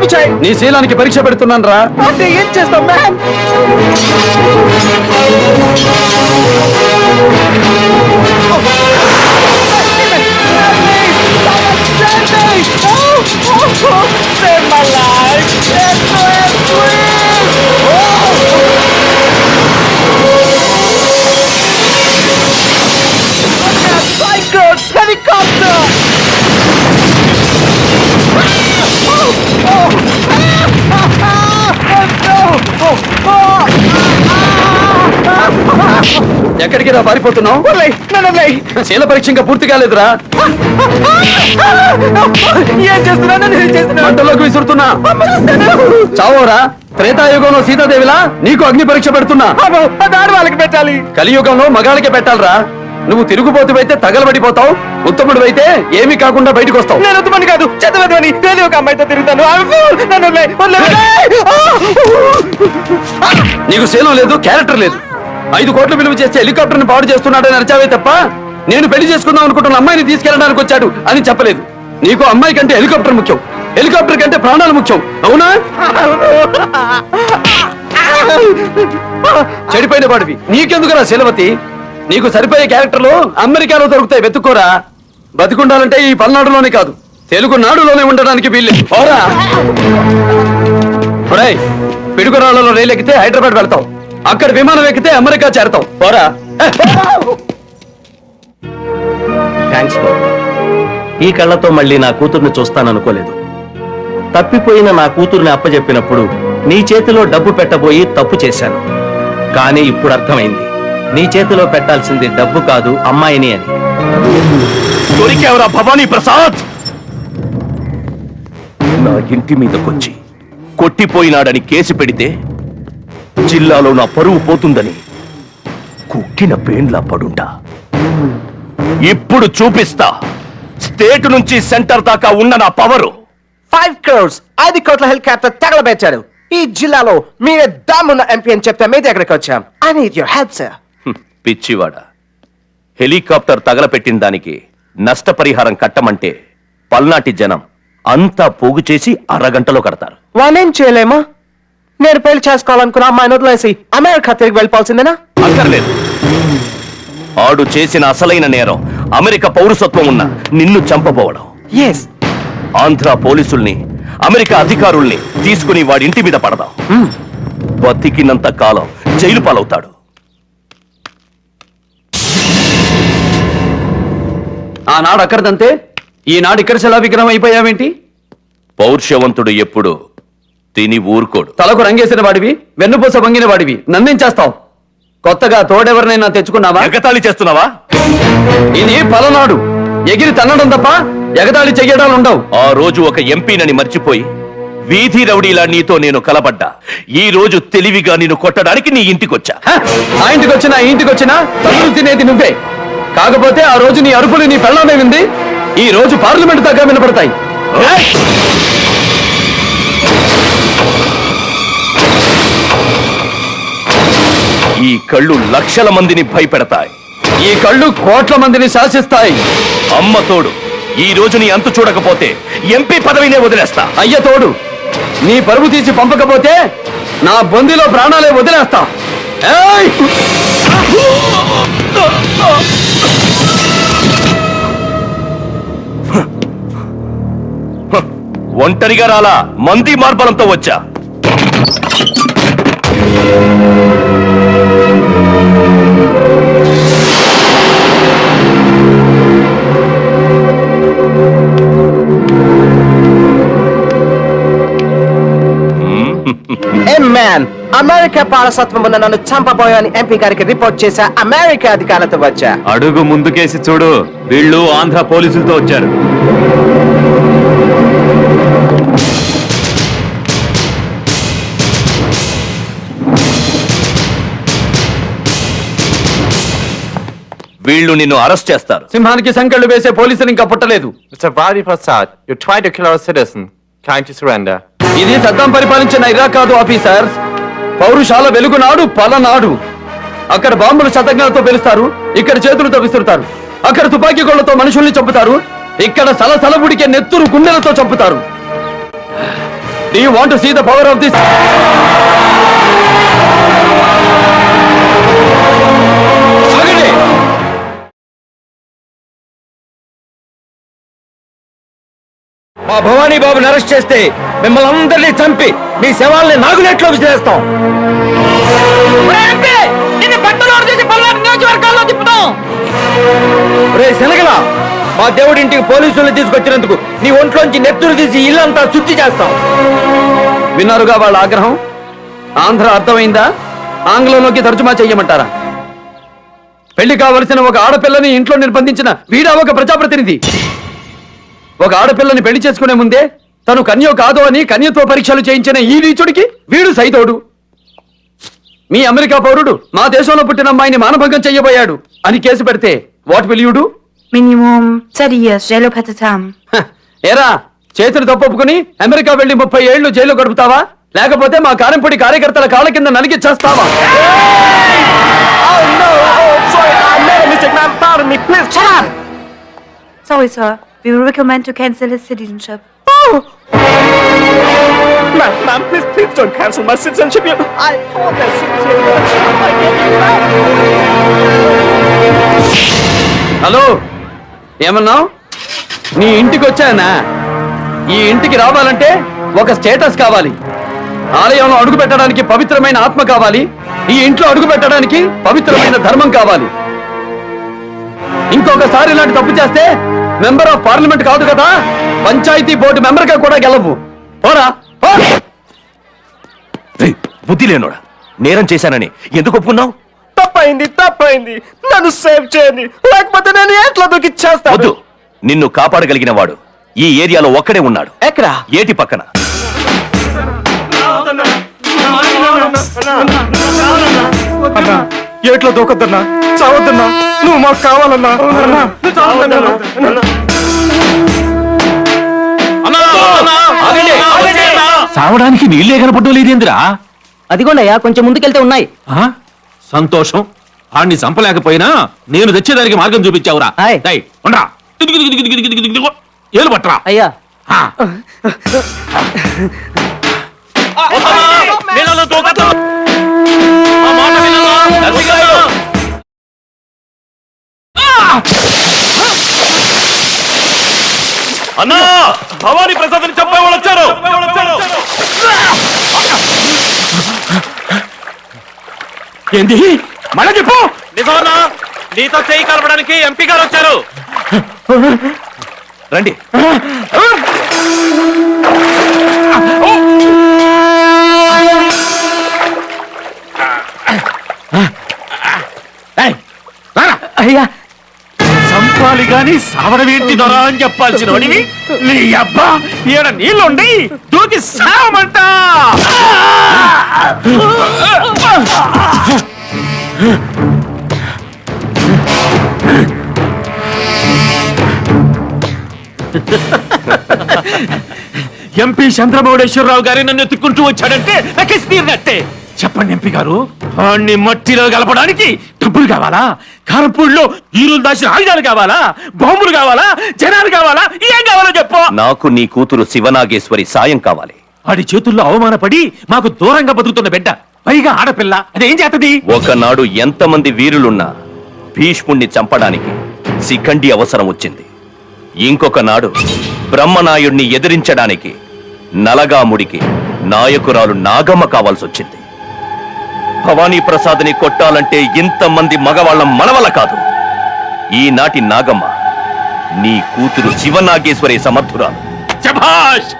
తప్పు చేయి. నీ శీలానికి పరీక్ష పెడుతున్నాను రా. అంటే ఏం చేస్తాం man? Save my life! SOS, please! Psychos! Helicopter! ఎక్కడికి రా పారిపోతున్నావు? శీల పరీక్ష ఇంకా పూర్తి కాలేదురా. ఏం చేస్తున్నా? మంటలోకి విసురుతున్నా. చావోరా. త్రేతాయుగంలో సీతాదేవిలా నీకు అగ్ని పరీక్ష పెడుతున్నా. వాళ్ళకి పెట్టాలి. కలియుగంలో మగాళ్ళకే పెట్టాలరా. నువ్వు తిరుగుబోతువైతే తగలబడిపోతావు, ఉత్తముడివైతే ఏమీ కాకుండా బయటకు వస్తావు. నేను ఉత్తమని కాదు, చదవదని నేను ఒక అమ్మాయితో తిరుగుతాను. నీకు శీలం లేదు, క్యారెక్టర్ లేదు. 5 కోట్లు విలువ చేస్తే హెలికాప్టర్ ని పాడు చేస్తున్నాడని అరిచావే తప్ప నేను పెళ్లి చేసుకుందాం అనుకుంటున్న అమ్మాయిని తీసుకెళ్ళడానికి వచ్చాడు అని చెప్పలేదు. నీకు అమ్మాయి కంటే హెలికాప్టర్ ముఖ్యం, హెలికాప్టర్ కంటే ప్రాణాలు ముఖ్యం. అవునా? చెడిపోయిన వాడివి నీకెందుకురా శీలవతి? నీకు సరిపోయే క్యారెక్టర్లు అమెరికాలో దొరుకుతాయి, వెతుక్కోరా. బతికుండాలంటే ఈ పల్నాడులోనే కాదు, తెలుగు నాడులోనే ఉండడానికి వీల్లేదు. పోరా. పిడుగురాళ్లలో రైలు ఎక్కితే హైదరాబాద్ వెళ్తావు, అక్కడ విమానం ఎక్కితే అమెరికా చేరతావు. పోరా. థ్యాంక్స్ బాబు. ఈ కళ్ళతో మళ్ళీ నా కూతుర్ని చూస్తాననుకోలేదు. తప్పిపోయిన నా కూతుర్ని అప్పచెప్పినప్పుడు నీ చేతిలో డబ్బు పెట్టబోయి తప్పు చేశాను. కానీ ఇప్పుడు అర్థమైంది, నీ చేతిలో పెట్టాల్సింది డబ్బు కాదు, అమ్మాయిని అని. దొరికేవరా భవానీ ప్రసాద్? నా ఇంటి మీదకొచ్చి కొట్టిపోయినాడని కేసు పెడితే జిల్లాలో నా పరువు పోతుందని కుక్కిన పేన్లా పడుంటా. ఇప్పుడు చూపిస్తా స్టేట్ నుంచి సెంటర్ దాకా ఉన్న నా పవరు. 5 crores 5 కోట్ల హెలికాప్టర్ తగలబెట్టాడు. ఈ జిల్లాలో మీరే దమ్మున్న ఎంపీ అని చెప్తే మీ దగ్గరికి వచ్చాం. I need your help sir. పిచ్చివాడ, హెలికాప్టర్ తగలపెట్టిన దానికి నష్టపరిహారం కట్టమంటే పల్నాటి జనం అంతా పోగు చేసి అరగంటలో కడతారు. వానేం చేయలేమా? నేను పెళ్లి చేసుకోవాలనుకున్న అమ్మాయిని వదిలేసి అమెరికా తిరిగి వెళ్ళిపోవాల్సిందేనా? అక్కర్లేదు. ఆడు చేసిన అసలైన నేరం అమెరికా పౌరసత్వం ఉన్న నిన్ను చంపబోవడం. ఎస్. ఆంధ్ర పోలీసుల్ని, అమెరికా అధికారుల్ని తీసుకుని వాడి ఇంటి మీద పడదాం. బతికినంత కాలం జైలు పాలవుతాడు. ఆనాడు అక్కడదంతే, ఈనాడు ఇక్కడ శిలా విగ్రహం అయిపోయావేంటి? పౌరుషవంతుడు ఎప్పుడు తిని ఊరుకోడు. తలకు రంగేసిన వాడివి, వెన్నుపూస వంగిన వాడివి, నన్నేం చేస్తావు? కొత్తగా తోడెవరినైనా తెచ్చుకున్నావా? ఎగతాళి చేస్తున్నావా? ఇది పలనాడు, ఎగిరి తన్నడం తప్ప ఎగతాళి చెయ్యడాలుండవు. ఆ రోజు ఒక ఎంపీనని మర్చిపోయి వీధి రౌడీలా నీతో నేను కలబడ్డా. ఈ రోజు తెలివిగా నిన్ను కొట్టడానికి నీ ఇంటికొచ్చా. ఆ ఇంటికొచ్చినా తల్లులు తినేది నువ్వే. కాకపోతే ఆ రోజు నీ అరుపులు నీ పెళ్ళామే వింది, ఈ రోజు పార్లమెంట్ దాకా వినపడతాయి. ఈ కళ్ళు లక్షల మందిని భయపెడతాయి. ఈ కళ్ళు కోట్ల మందిని శాసిస్తాయి. అమ్మ తోడు, ఈ రోజు నీ అంతు చూడకపోతే ఎంపీ పదవినే వదిలేస్తా. అయ్య తోడు, నీ పరువు తీసి పంపకపోతే నా బొందిలో ప్రాణాలే వదిలేస్తా. ఒంటరిగా రాలా, మంది మార్బలంతో వచ్చా. అమెరికా పౌరసత్వం ఉన్న నన్ను చంపబోయని ఎంపీ గారికి రిపోర్ట్ చేశా. అమెరికా అధికారులతో వచ్చా. అడుగు ముందుకేసి చూడు, వీళ్ళు ఆంధ్ర పోలీసులతో వచ్చారు. వీళ్ళు నిన్ను అరెస్ట్ చేస్తారు. సింహానికి సంకెళ్ళు వేసే పోలీసులు ఇంకా పుట్టలేదు. Mr. Vadi Prasad, you tried to kill our citizen. Kindly surrender. ఇది సద్దాం పరిపాలించిన ఇరాక్ కాదు ఆఫీసర్స్, పౌరుషాల వెలుగునాడు పలనాడు. అక్కడ బాంబులు శతంగాలతో పెలుస్తారు, ఇక్కడ చేతులతో విసురుతారు. అక్కడ తుపాకీ గోళ్లతో మనుషుల్ని చంపుతారు, ఇక్కడ సలసల ఉడికే నెత్తురు గుండెలతో చంపుతారు. Do you want to see the power of this? ఆగండి. మా భవానీ బాబుని అరెస్ట్ చేస్తే మిమ్మల్ని అందరినీ చంపి మీ శవాల్ని నాగునేట్లో విసిరేస్తాం. రే శనగల, మా దేవుడింటికి పోలీసుల్ని తీసుకొచ్చినందుకు నీ ఒంట్లోంచి నెత్తురు తీసి ఇల్లంతా శుద్ధి చేస్తాం. విన్నారుగా వాళ్ళ ఆగ్రహం. ఆంధ్ర అర్థమైందా? ఆంగ్లంలోకి తర్జుమా చెయ్యమంటారా? పెళ్లి కావలసిన ఒక ఆడపిల్లని ఇంట్లో నిర్బంధించిన వీడా ఒక ప్రజాప్రతినిధి. ఒక ఆడపిల్లని పెళ్లి చేసుకునే ముందే తను కన్యో కాదో అని కన్యత్వ పరీక్షలు చేయించిన ఈ నీచుడికి వీడు సైతోడు. మీ అమెరికా పౌరుడు మా దేశంలో పుట్టిన అమ్మాయిని మానభంగం చెయ్యబోయాడు అని కేసు పెడితే what will you do? Minimum 30 years jail పెట్టాం. ఏరా, చేతులు తప్పొప్పుకుని అమెరికా వెళ్లి 30 ఏళ్లు జైలు గడుపుతావా? లేకపోతే మా కారంపొడి కార్యకర్తల కాళ్ళ కింద నలిగి చేస్తావా? Sorry sir, we will recommend to cancel his citizenship. Ma'am, please don't cancel my citizenship. I thought that citizenship might get me back. Hello, ఏమన్నావు? నీ ఇంటికి వచ్చానా? ఈ ఇంటికి రావాలంటే ఒక స్టేటస్ కావాలి. ఆలయంలో అడుగు పెట్టడానికి పవిత్రమైన ఆత్మ కావాలి. ఈ ఇంట్లో అడుగు పెట్టడానికి పవిత్రమైన ధర్మం కావాలి. ఇంకొకసారి ఇలాంటి తప్పు చేస్తే మెంబర్ ఆఫ్ పార్లమెంట్ కాదు కదా, పంచాయతీ బోర్డు మెంబర్ గా కూడా గెలవు. పోరా, పో. రేయ్, బుద్ధి లేనోడా, నేరం చేశానని ఎందుకు ఒప్పుకున్నావు? తప్పైంది. నన్ను సేవ్ చేయండి, లేకపోతే నేను ఎట్లా దూకిచ్చేస్తాను. వద్దు, నిన్ను కాపాడగలిగిన వాడు ఈ ఏరియాలో ఒక్కడే ఉన్నాడు. ఎక్కడా? ఏటి పక్కన. ఏట్లో దూకొద్దన్నా, చావద్దన్నా, నువ్వు మాకు కావాలన్నా. సావడానికి నీళ్లే కనపడడం లేదేందిరా? అదిగోండయ్యా, కొంచెం ముందుకెళ్తే ఉన్నాయి. సంతోషం. ఆడిని చంపలేకపోయినా నేను తెచ్చేదానికి మార్గం చూపించావురా. హాయ్. డేయ్, ఉండ్రా. దిగు. ఏలు పట్టరా. అయ్యా, ఆ. అన్నా, భవానీ ప్రసాద్ చంపే వాళ్ళు వచ్చారు. ఏంది? మళ్ళా చెప్పు. నిజమన్నా, నీతో చేయి కలపడానికి ఎంపీ గారు వచ్చారు. రండి. ఏయ్, రారా. అయ్యా, చంపాలి గాని సావడమేంటి దొరా అని చెప్పాల్సిన వాడివి. నీ అబ్బా, ఈడ నీళ్ళుండి దూకి సావమంట. ఎంపీ చంద్రమౌళేశ్వరరావు గారి నన్ను ఎత్తుకుంటూ వచ్చాడంటే నాకేసి తీరినట్టే. చెప్పండి ఎంపీ గారు, వాణ్ణి మట్టిలో కలపడానికి డబ్బులు కావాలా? కారంపూడిలో ఈరులు దాచిన ఆయుధాలు కావాలా? బాంబులు కావాలా? జనాలు కావాలా? ఏం కావాలో చెప్పు. నాకు నీ కూతురు శివనాగేశ్వరి సాయం కావాలి. వాడి చేతుల్లో అవమానపడి మాకు దూరంగా బతుకుతున్న బిడ్డ, పైగా ఆడపిల్ల, అదేం చేతది? ఒకనాడు ఎంతమంది వీరులున్నా భీష్ముణ్ణి చంపడానికి శిఖండి అవసరం వచ్చింది. ఇంకొక నాడు బ్రహ్మనాయుణ్ణి ఎదిరించడానికి నలగాముడికి నాయకురాలు నాగమ్మ కావాల్సి వచ్చింది. భవానీ ప్రసాద్ని కొట్టాలంటే ఇంతమంది మగవాళ్ళం మనవల కాదు. ఈనాటి నాగమ్మ నీ కూతురు శివనాగేశ్వరి సమర్థురాలు. శభాష్!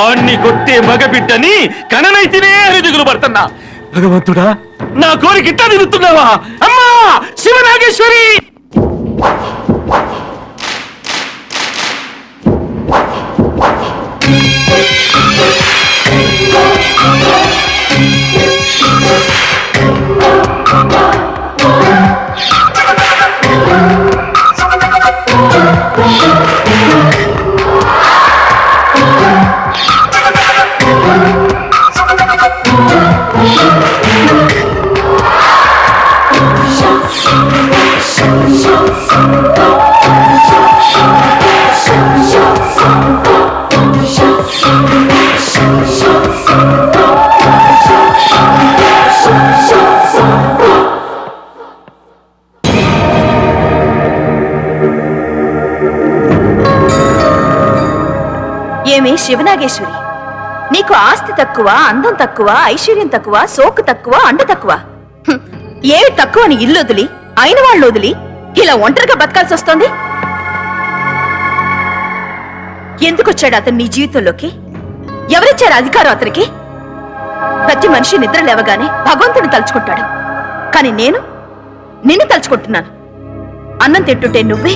ఆణ్ణి కొట్టే మగబిడ్డని కననైతేనే అని దిగులు పడుతున్నా. భగవంతుడా, నా కోరిక ఇట్లా తిరుగుతున్నావా? అమ్మా శివనాగేశ్వరి! Show. శివనాగేశ్వరి. నీకు ఆస్తి తక్కువ, అందం తక్కువ, ఐశ్వర్యం తక్కువ, సోకు తక్కువ, అండ తక్కువ. హ్మ్. ఏవి తక్కువ అని ఇల్లు వదిలి, అయిన వాళ్ళు వదిలి ఇలా ఒంటరిగా బతకాల్సి వస్తోంది. ఎందుకొచ్చాడు అతను నీ జీవితంలోకి? ఎవరిచ్చారు అధికారం అతనికి? ప్రతి మనిషి నిద్ర లేవగానే భగవంతుని తలుచుకుంటాడు. కానీ నేను నిన్ను తలుచుకుంటున్నాను. అన్నం తింటుంటే నువ్వే,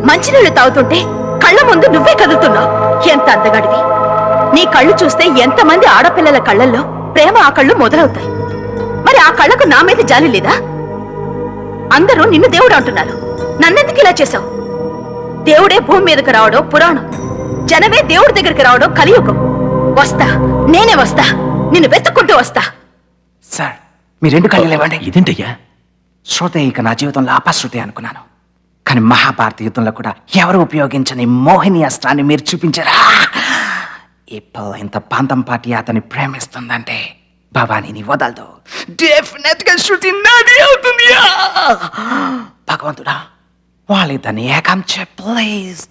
మంచినీళ్లు తాగుతుంటే కళ్ళ ముందు నువ్వే కదులుతున్నావు. ఎంత అందగాడివి! నీ కళ్ళు చూస్తే ఎంతమంది ఆడపిల్లల కళ్ళల్లో ప్రేమ ఆ కళ్ళు మొదలవుతాయి. మరి ఆ కళ్ళకు నా మీద జాలి లేదా? అందరూ నిన్ను దేవుడు అంటున్నారు. నన్నెందుకు ఇలా చేశావు? దేవుడే భూమి మీదకి రావడం పురాణం, జనమే దేవుడి దగ్గరికి రావడం కలియుగం. వస్తా, నేనే వస్తా, నిన్ను వెతుక్కుంటూ వస్తా. సార్ మీ రెండు కళ్ళు లేవండి. ఇదేంటయ్యా? శృతి ఇక నా జీవితంలో అపశృతి అనుకున్నాను. కానీ మహాభారత యుద్ధంలో కూడా ఎవరు ఉపయోగించని మోహిని అస్త్రాన్ని మీరు చూపించారా? ఇప్పుడు ఇంత పాంతం పాటి అతన్ని ప్రేమిస్తుందంటే భవానీని వదలదు. డెఫినెట్ గా శృతి నాది అవుతుంది. భగవంతుడా వాళ్ళిద్దరిని ఏకం చే ప్లీజ్.